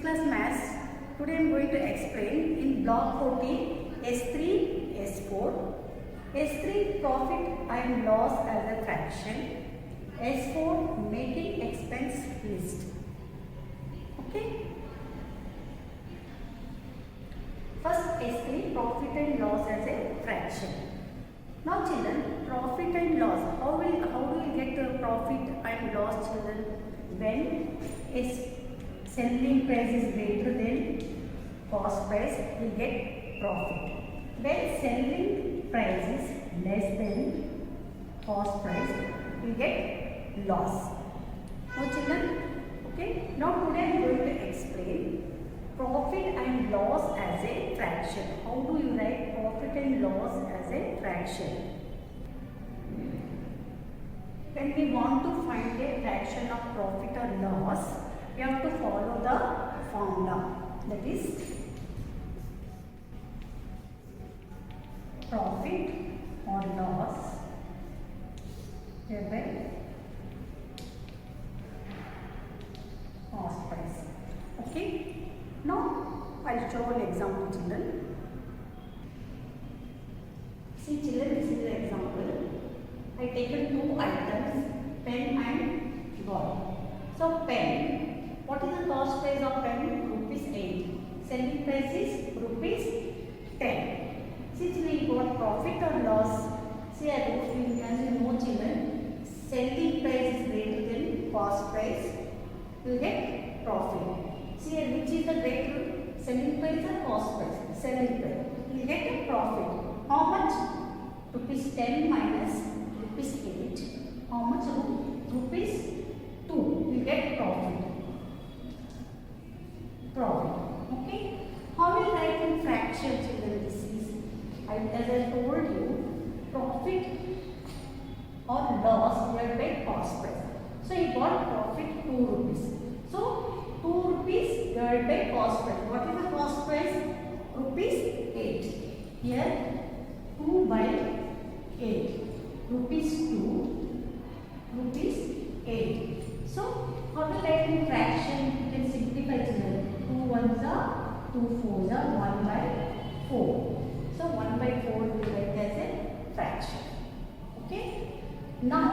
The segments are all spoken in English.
class maths. Today I am going to explain in block 14 S3, S4. S3 profit and loss as a fraction. S4 making expense list. Okay. First S3 profit and loss as a fraction. Now children, profit and loss. How do we get the profit and loss, children? When is selling price is greater than cost price, we get profit. When selling price is less than cost price, we get loss. Now children, okay. Now today I am going to explain profit and loss as a fraction. How do you write profit and loss as a fraction? When we want to find a fraction of profit or loss, we have to follow the formula. That is profit or loss divided by cost price. Okay. Now I will show an example, children. See children, this is the example. I taken two items, pen and ball. So pen, what is the cost price of pen? Rupees 8. Selling price is rupees 10. See children, you got profit or loss? See, I wrote you as you know children, selling price is greater than cost price, you will get profit. See, which is the greater, selling price or cost price? Selling price. You will get a profit. How much? Rupees 10 minus rupees 8. How much? Rupees 2. You get profit. Profit. Okay. How will write in fraction, children? This is, as I told you, profit or loss divided by cost price. So you got profit 2 rupees. So 2 rupees divided by cost price. What is the cost price? Rupees 8. Here 2 by 8. Rupees 2. Rupees 8. So how to write in fraction? You can simplify children. 2 ones are 2 fours are 1 by 4. So 1 by 4 we write as a fraction. Okay. Now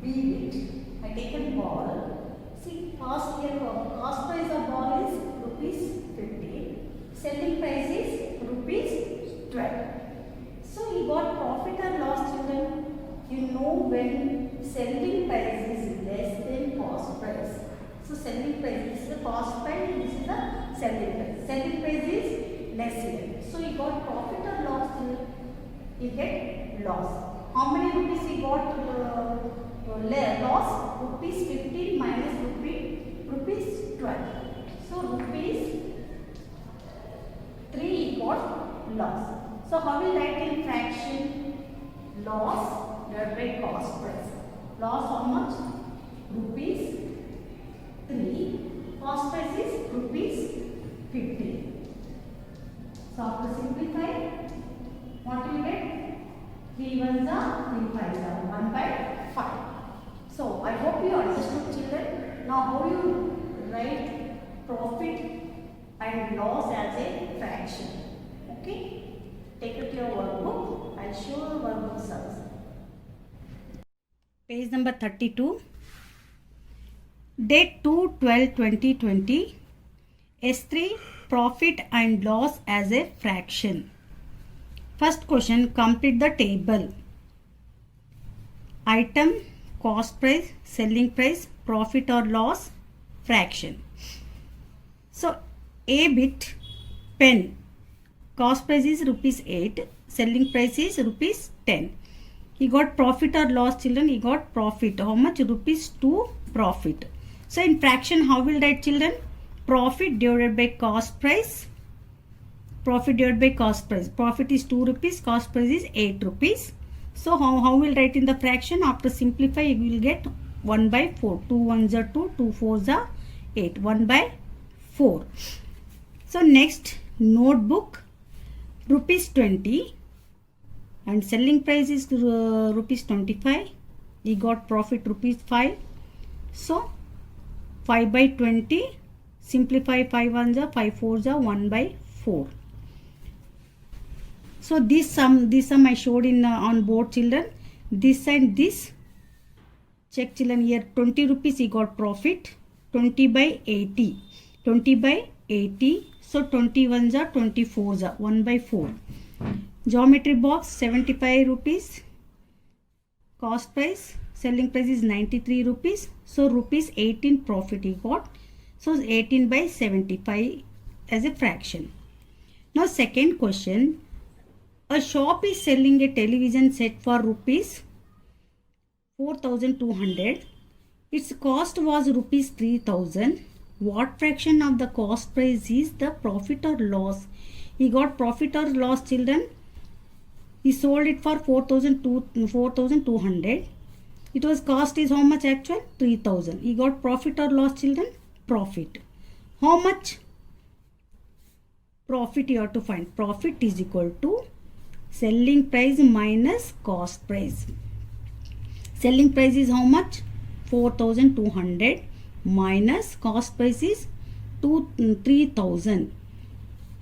leave it. I take a ball. See, cost price of ball is rupees 15. Selling price is rupees 12. So you got profit or loss, children. You know when selling price is less than cost price. So selling price, this is the cost price and this is the selling price. Selling price is less here. So you got profit or loss, children? You get loss. How many rupees you got loss? Rupees 15 minus rupees 12. So rupees 3 you got loss. So how will write in fraction? Loss divided by cost price. Loss how much? Rupees 3. Cost price is rupees 15. So after simplify, what will you get? 3 ones are 3 5s are 1 by 5. So I hope you understood, children. Now how you write profit and loss as a fraction. Okay. Take it to your workbook. I'll show you workbook size. Page number 32. Date 2/12/2020. S3 profit and loss as a fraction. First question, complete the table. Item, cost price, selling price, profit or loss, fraction. So A bit, pen. Cost price is rupees 8. Selling price is rupees 10. He got profit or loss, children? He got profit. How much? Rupees 2 profit. So in fraction, how will write, children? Profit divided by cost price. Profit divided by cost price. Profit is 2 rupees. Cost price is 8 rupees. So how will write in the fraction? After simplify, you will get 1 by 4. 2 ones are 2. 2 fours are 8. 1 by 4. So next, notebook. Rupees 20 and selling price is rupees 25. He got profit rupees 5. So 5 by 20 Simplify 5 1 ja, 5 4 ja, 1 by 4. So this sum I showed in on board, children. This and this. Check, children, here 20 rupees he got profit. 20 by 80. 20 by 80. So 21 ja, 24 ja, 1 by 4. Geometry box 75 rupees. Cost price, selling price is 93 rupees. So rupees 18 profit he got. So 18 by 75 as a fraction. Now second question. A shop is selling a television set for rupees 4,200. Its cost was rupees 3,000. What fraction of the cost price is the profit or loss? He got profit or loss, children? He sold it for 4,200. It was cost is how much actual? 3,000. He got profit or loss, children? Profit. How much profit you have to find? Profit is equal to selling price minus cost price. Selling price is how much? 4,200 minus cost price is 3,000.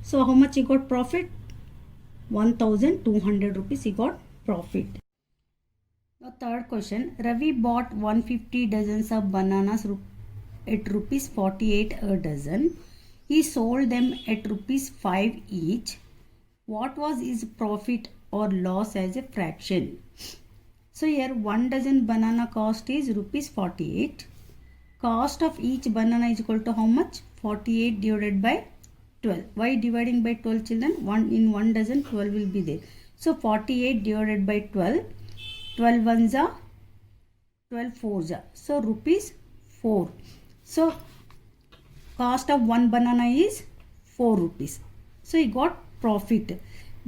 So how much he got profit? 1,200 rupees he got profit. The third question. Ravi bought 150 dozens of bananas at rupees 48 a dozen. He sold them at rupees 5 each. What was his profit or loss as a fraction? So here 1 dozen banana cost is rupees 48. Cost of each banana is equal to how much? 48 divided by 12. Why dividing by 12, children? 1 dozen 12 will be there. So 48 divided by 12. 12 ones are 12 fours are. So rupees 4. So cost of one banana is 4 rupees. So he got profit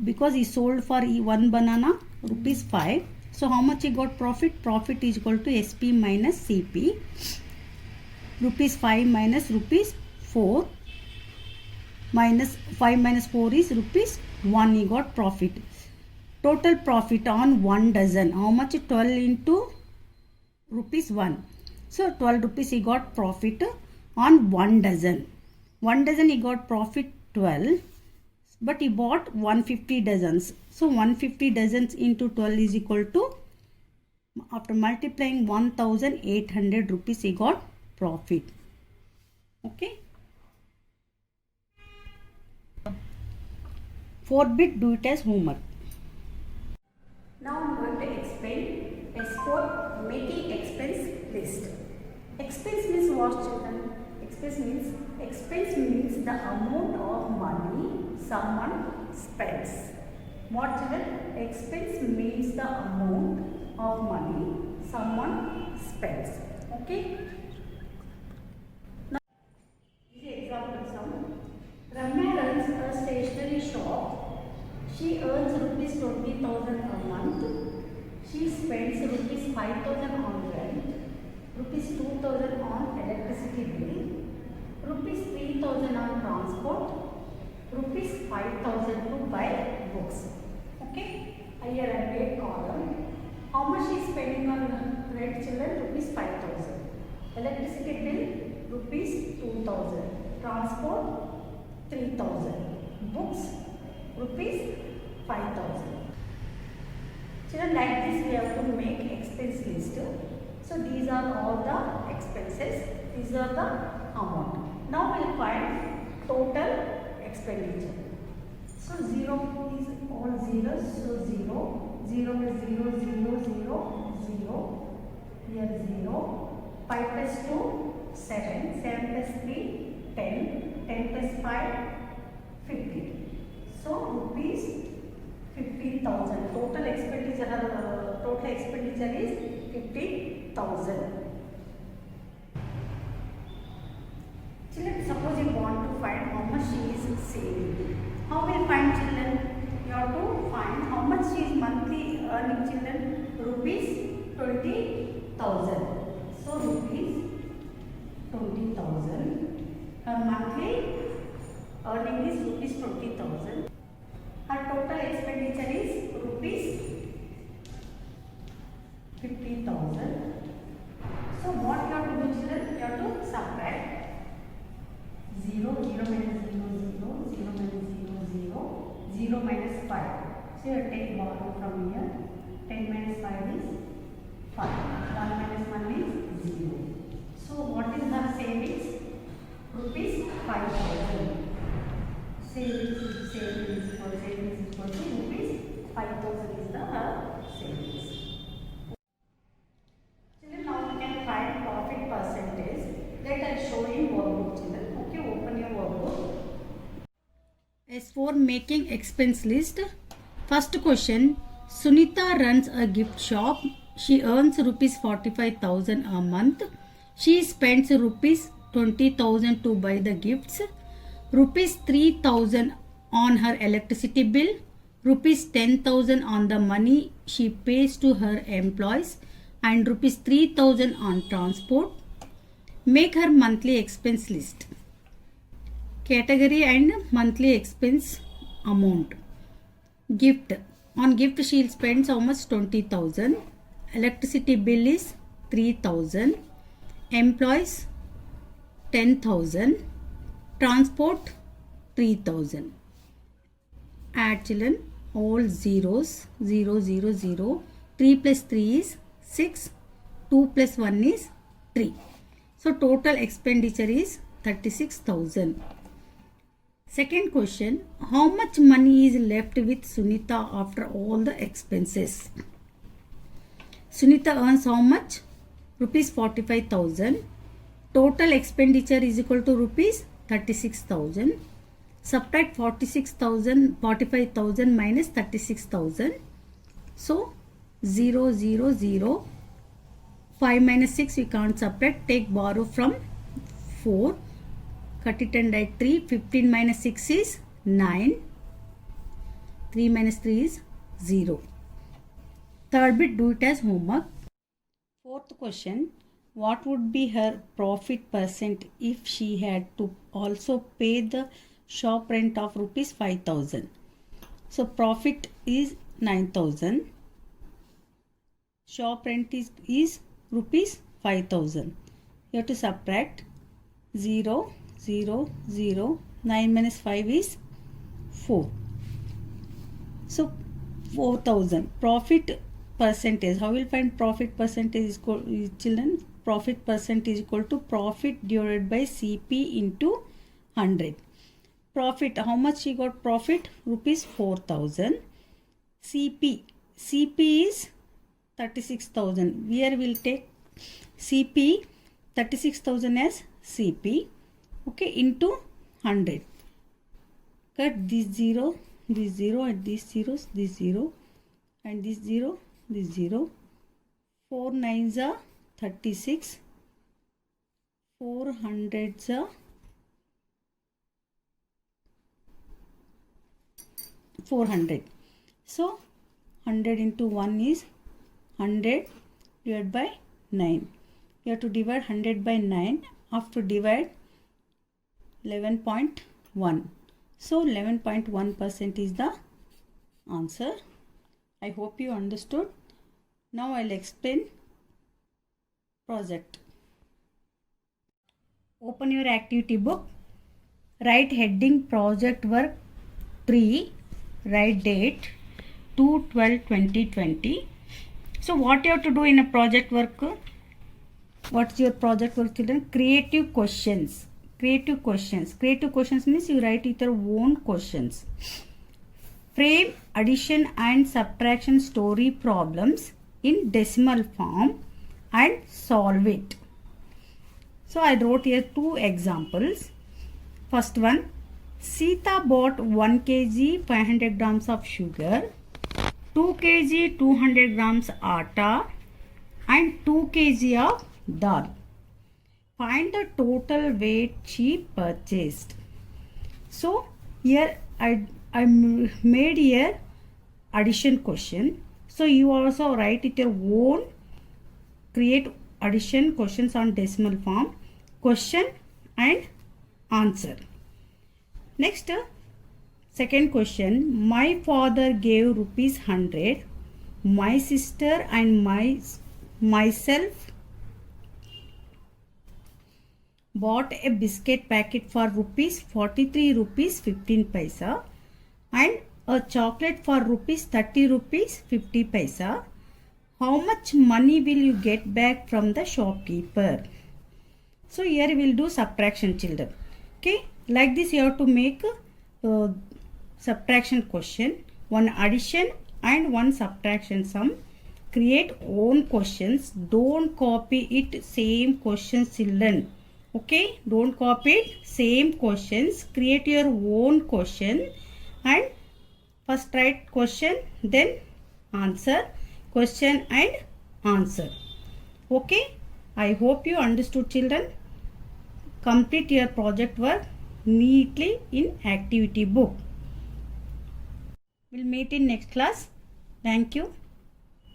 because he sold for one banana rupees 5. So how much he got profit? Profit is equal to SP minus CP. Rupees 5 minus rupees 4. Minus 5 minus 4 is rupees 1. He got profit. Total profit on 1 dozen. How much? 12 into rupees 1. So 12 rupees he got profit on 1 dozen. 1 dozen he got profit 12. But he bought 150 dozens. So 150 dozens into 12 is equal to, after multiplying 1,800 rupees he got profit. Okay. 4-bit, do it as homework. Now I am going to explain S4 making expense list. Expense means what, children? Expense means the amount of money someone spends. What, children? Expense means the amount of money someone spends. Okay. Now, this is example sum. Ramya runs a stationery shop. She earns rupees 20,000 a month. She spends rupees 5,000 on rent, rupees 2,000 on electricity bill, rupees 3,000 on transport, rupees 5,000 to buy books. Okay, here I made column. How much she is spending on rent, children? Rupees 5,000. Electricity bill, rupees 2,000. Transport, 3,000. Books, rupees 5,000. Children, like this we have to make expense list. So these are all the expenses. These are the amount. Now we will find total expenditure. So 0 is all zeros. So 0. 0 is 0, 0, 0, 0. Here 0. 5 plus 2, 7. 7 plus 3, 10. 10 plus 5, 50. So rupees 50,000. Total expenditure is 50,000. Children, suppose you want to find how much she is saving. How will you find, children? You have to find how much she is monthly earning, children. Rupees 20,000. So rupees 20,000. Her monthly earning is rupees 20,000. Her total expenditure is rupees 50,000. So what you have to do, children? You have to subtract I am showing workbook children. Okay, open your workbook. As for making expense list, first question, Sunita runs a gift shop. She earns rupees 45,000 a month. She spends rupees 20,000 to buy the gifts, rupees 3,000 on her electricity bill, rupees 10,000 on the money she pays to her employees, and rupees 3,000 on transport. Make her monthly expense list. Category and monthly expense amount. Gift. On gift she spends how much? 20,000. Electricity bill is 3,000. Employees 10,000. Transport 3,000. Add children all zeros. 0, 0, 0. 3 plus 3 is 6. 2 plus 1 is 3. So total expenditure is 36,000. Second question, how much money is left with Sunita after all the expenses? Sunita earns how much? Rupees 45,000. Total expenditure is equal to rupees 36,000. Subtract 45,000 minus 36,000. So 0, 0, 0. 5 minus 6 we can't subtract. Take borrow from 4. Cut it and write 3. 15 minus 6 is 9. 3 minus 3 is 0. Third bit, do it as homework. Fourth question, what would be her profit percent if she had to also pay the shop rent of rupees 5,000? So profit is 9,000. Shop rent is rupees 5,000. You have to subtract 0, 0, 0. 9 minus 5 is 4. So 4,000. Profit percentage. How will find profit percentage is equal, children? Profit percentage is equal to profit divided by CP into 100. Profit. How much she got profit? Rupees 4,000. CP. CP is 36,000. Here we will take CP 36,000 as CP. Okay, into 100. Cut this 0, and these zeros, this 0, and this 0, this 0. 4 9s are 36. 4 hundreds are 400. So 100 into 1 is 100 divided by 9. You have to divide 100 by 9. After divide 11.1. So 11.1% is the answer. I hope you understood. Now I'll explain project. Open your activity book. Write heading project work 3. Write date 2/12/2020. So what you have to do in a project work? What's your project work, children? Creative questions. Creative questions. Creative questions means you write with your own questions. Frame addition and subtraction story problems in decimal form and solve it. So I wrote here 2 examples. First one, Sita bought 1 kg 500 grams of sugar, 2 kg 200 grams atta and 2 kg of dal. Find the total weight she purchased. So here I made here addition question. So you also write it your own, create addition questions on decimal form, question and answer. Next, second question, my father gave rupees 100, my sister and myself bought a biscuit packet for rupees 43 rupees 15 paisa and a chocolate for rupees 30 rupees 50 paisa. How much money will you get back from the shopkeeper? So here we will do subtraction, children. Okay, like this you have to make subtraction question, one addition and one subtraction sum. Create own questions. Don't copy it same questions, children. Okay, don't copy it. Same questions. Create your own question and first write question, then answer, question and answer. Okay, I hope you understood, children. Complete your project work neatly in activity book. We'll meet in next class. Thank you.